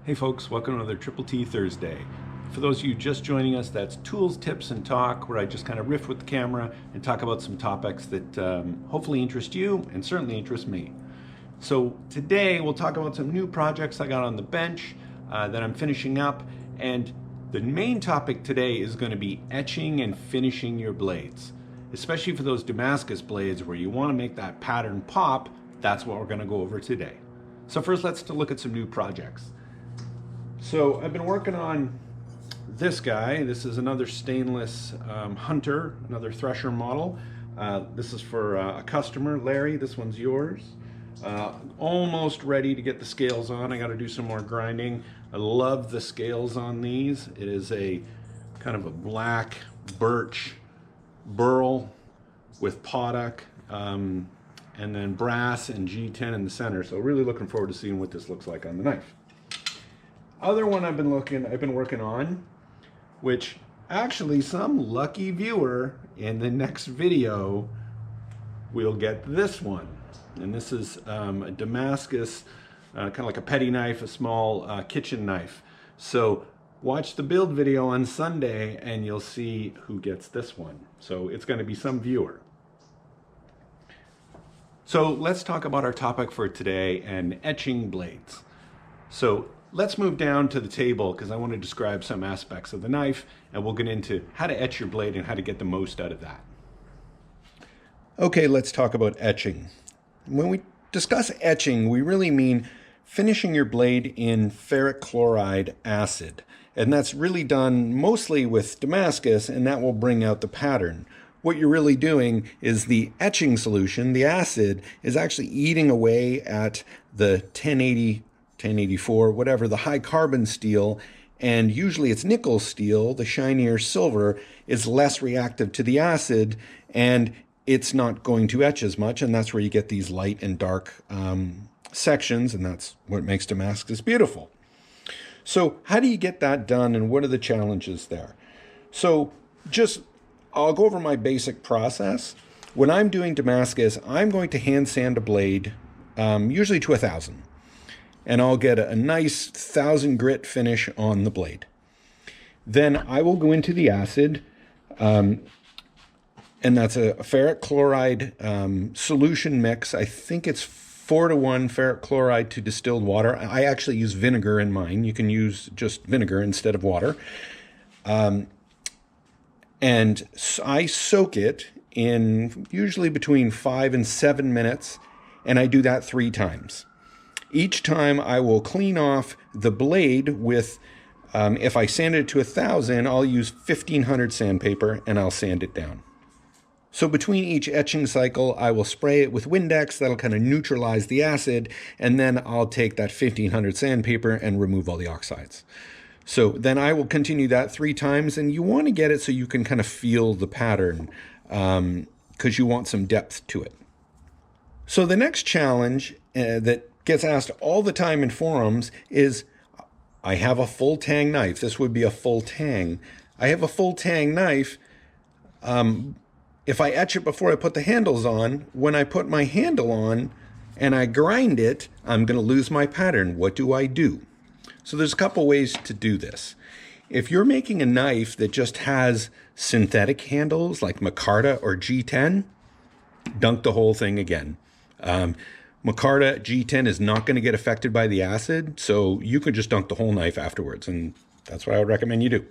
Hey folks, welcome to another Triple T Thursday. For those of you just joining us, that's Tools, Tips, and Talk, where I just kind of riff with the camera and talk about some topics that hopefully interest you and certainly interest me. So today we'll talk about some new projects I got on the bench that I'm finishing up, and the main topic today is going to be etching and finishing your blades. Especially for those Damascus blades where you want to make that pattern pop, that's what we're going to go over today. So first let's look at some new projects. So I've been working on this guy. This is another stainless Hunter, another thresher model. This is for a customer, Larry. This one's yours. Almost ready to get the scales on. I got to do some more grinding. I love the scales on these. It is a kind of a black birch burl with potack and then brass and G10 in the center. So really looking forward to seeing what this looks like on the knife. Other one I've been working on, which actually some lucky viewer in the next video will get this one. And this is a Damascus, kind of like a petty knife, a small kitchen knife. So watch the build video on Sunday and you'll see who gets this one. So it's going to be some viewer. So let's talk about our topic for today and etching blades. So let's move down to the table because I want to describe some aspects of the knife and we'll get into how to etch your blade and how to get the most out of that. Okay, let's talk about etching. When we discuss etching, we really mean finishing your blade in ferric chloride acid. And that's really done mostly with Damascus, and that will bring out the pattern. What you're really doing is the etching solution, the acid, is actually eating away at the 1084, whatever, the high carbon steel, and usually it's nickel steel, the shinier silver, is less reactive to the acid, and it's not going to etch as much, and that's where you get these light and dark sections, and that's what makes Damascus beautiful. So how do you get that done, and what are the challenges there? So I'll go over my basic process. When I'm doing Damascus, I'm going to hand sand a blade, usually to 1,000. And I'll get a nice 1,000 grit finish on the blade. Then I will go into the acid, and that's a ferric chloride solution mix. I think it's 4:1 ferric chloride to distilled water. I actually use vinegar in mine. You can use just vinegar instead of water. And I soak it in usually between 5 and 7 minutes, and I do that 3 times. Each time I will clean off the blade with, if I sand it to 1,000, I'll use 1,500 sandpaper and I'll sand it down. So between each etching cycle, I will spray it with Windex. That'll kind of neutralize the acid, and then I'll take that 1,500 sandpaper and remove all the oxides. So then I will continue that 3 times, and you want to get it so you can kind of feel the pattern because you want some depth to it. So the next challenge that gets asked all the time in forums is, I have a full tang knife. This would be a full tang. I have a full tang knife. If I etch it before I put the handles on, when I put my handle on and I grind it, I'm going to lose my pattern. What do I do? So there's a couple ways to do this. If you're making a knife that just has synthetic handles like micarta or G10, dunk the whole thing again. Micarta G10 is not going to get affected by the acid, so you can just dunk the whole knife afterwards, and that's what I would recommend you do.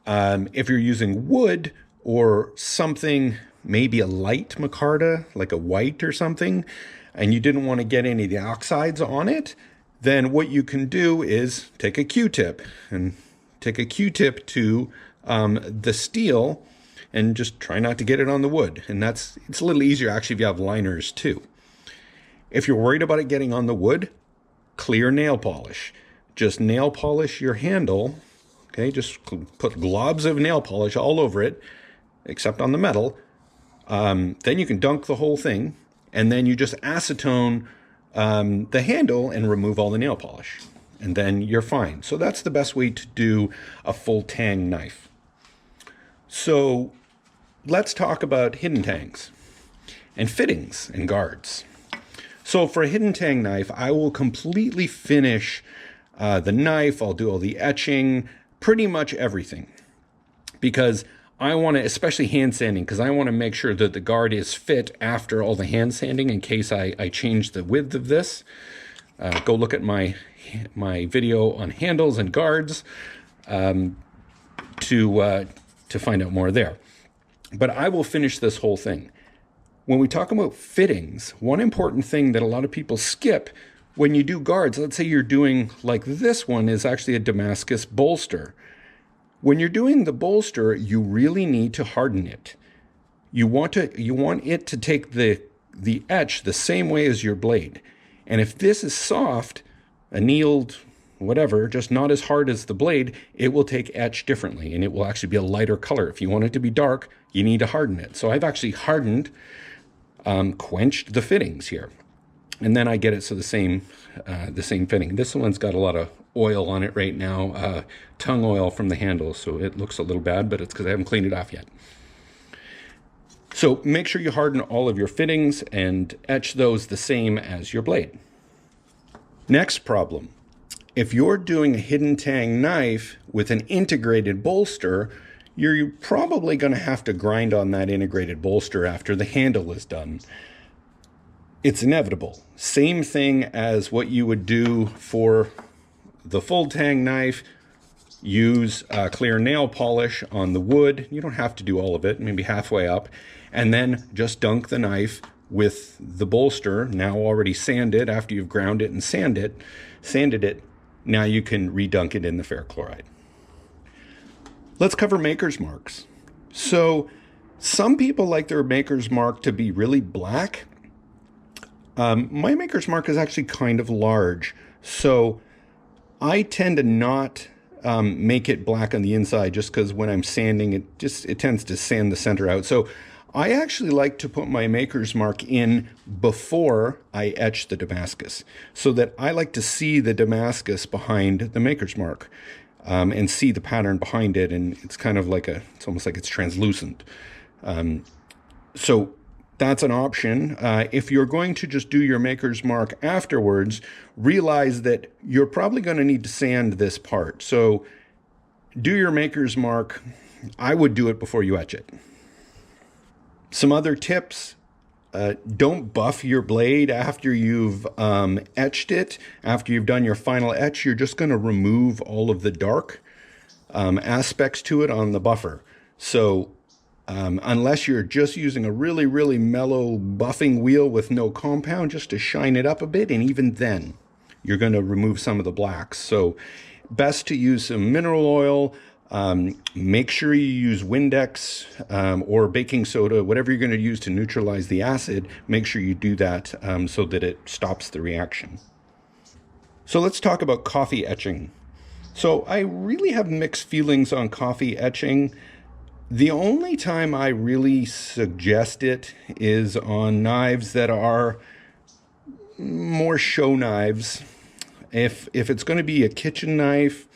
If you're using wood or something, maybe a light micarta, like a white or something, and you didn't want to get any of the oxides on it, then what you can do is take a Q-tip to the steel and just try not to get it on the wood. And it's a little easier actually if you have liners too. If you're worried about it getting on the wood, clear nail polish. Just nail polish your handle. Okay, just put globs of nail polish all over it, except on the metal. Then you can dunk the whole thing, and then you just acetone the handle and remove all the nail polish, and then you're fine. So that's the best way to do a full tang knife. So let's talk about hidden tangs and fittings and guards. So for a hidden tang knife, I will completely finish the knife, I'll do all the etching, pretty much everything. Because I want to, especially hand sanding, because I want to make sure that the guard is fit after all the hand sanding in case I change the width of this. Go look at my video on handles and guards to find out more there. But I will finish this whole thing. When we talk about fittings, one important thing that a lot of people skip when you do guards, let's say you're doing like this one is actually a Damascus bolster. When you're doing the bolster, you really need to harden it. You want it to take the etch the same way as your blade. And if this is soft, annealed, whatever, just not as hard as the blade, it will take etch differently, and it will actually be a lighter color. If you want it to be dark, you need to harden it. So I've actually hardened, quenched the fittings here. And then I get it so the same fitting. This one's got a lot of oil on it right now, tongue oil from the handle, so it looks a little bad, but it's because I haven't cleaned it off yet. So make sure you harden all of your fittings and etch those the same as your blade. Next problem. If you're doing a hidden tang knife with an integrated bolster, you're probably going to have to grind on that integrated bolster after the handle is done. It's inevitable. Same thing as what you would do for the full tang knife. Use clear nail polish on the wood. You don't have to do all of it, maybe halfway up. And then just dunk the knife with the bolster, now already sanded after you've ground it and sanded it. Now you can redunk it in the ferric chloride. Let's cover maker's marks. So some people like their maker's mark to be really black. My maker's mark is actually kind of large. So I tend to not make it black on the inside just because when I'm sanding, it tends to sand the center out. So I actually like to put my maker's mark in before I etch the Damascus, so that I like to see the Damascus behind the maker's mark and see the pattern behind it. And it's kind of like it's almost like it's translucent. So that's an option. If you're going to just do your maker's mark afterwards, realize that you're probably going to need to sand this part. So do your maker's mark. I would do it before you etch it. Some other tips. Don't buff your blade after you've etched it. After you've done your final etch, you're just going to remove all of the dark aspects to it on the buffer. So unless you're just using a really, really mellow buffing wheel with no compound just to shine it up a bit, and even then, you're going to remove some of the blacks. So best to use some mineral oil. Make sure you use Windex or baking soda, whatever you're going to use to neutralize the acid. Make sure you do that so that it stops the reaction. So let's talk about coffee etching. So I really have mixed feelings on coffee etching. The only time I really suggest it is on knives that are more show knives. If it's going to be a kitchen knife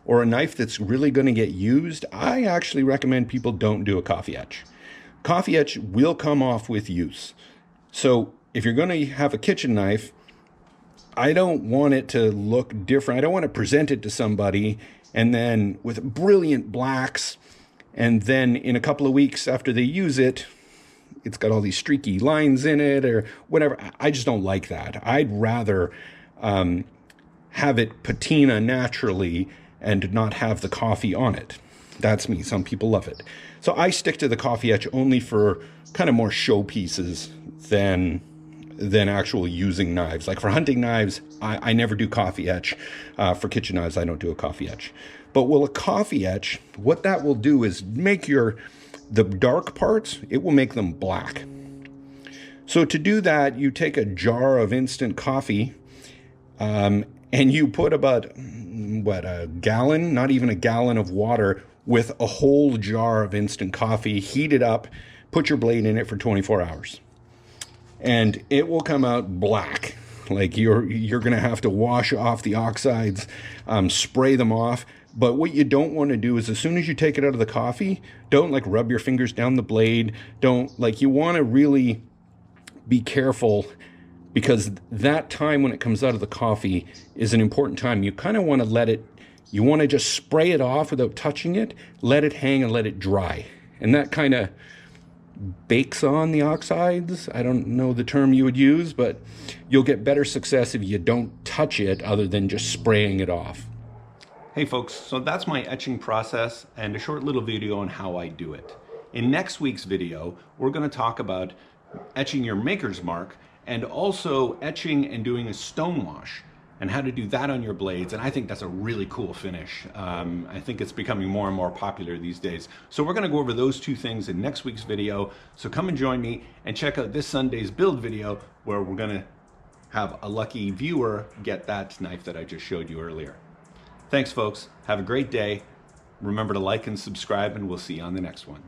or a knife that's really going to get used, I actually recommend people don't do a coffee etch. Coffee etch will come off with use. So if you're going to have a kitchen knife, I don't want it to look different. I don't want to present it to somebody and then with brilliant blacks, and then in a couple of weeks after they use it, it's got all these streaky lines in it or whatever. I just don't like that. I'd rather have it patina naturally and not have the coffee on it. That's me. Some people love it. So I stick to the coffee etch only for kind of more show pieces than actual using knives. Like for hunting knives, I never do coffee etch. For kitchen knives, I don't do a coffee etch. But will a coffee etch, what that will do is make the dark parts, it will make them black. So to do that, you take a jar of instant coffee and you put about, a gallon, not even a gallon of water with a whole jar of instant coffee, heat it up, put your blade in it for 24 hours. And it will come out black. Like you're going to have to wash off the oxides, spray them off. But what you don't want to do is as soon as you take it out of the coffee, don't like rub your fingers down the blade. You want to really be careful because that time when it comes out of the coffee is an important time. You kind of want to let it, you want to just spray it off without touching it, let it hang and let it dry. And that kind of bakes on the oxides. I don't know the term you would use, but you'll get better success if you don't touch it other than just spraying it off. Hey folks, so that's my etching process and a short little video on how I do it. In next week's video, we're going to talk about etching your maker's mark and also etching and doing a stone wash and how to do that on your blades. And I think that's a really cool finish. I think it's becoming more and more popular these days. So we're going to go over those two things in next week's video. So come and join me and check out this Sunday's build video where we're going to have a lucky viewer get that knife that I just showed you earlier. Thanks folks, have a great day. Remember to like and subscribe, and we'll see you on the next one.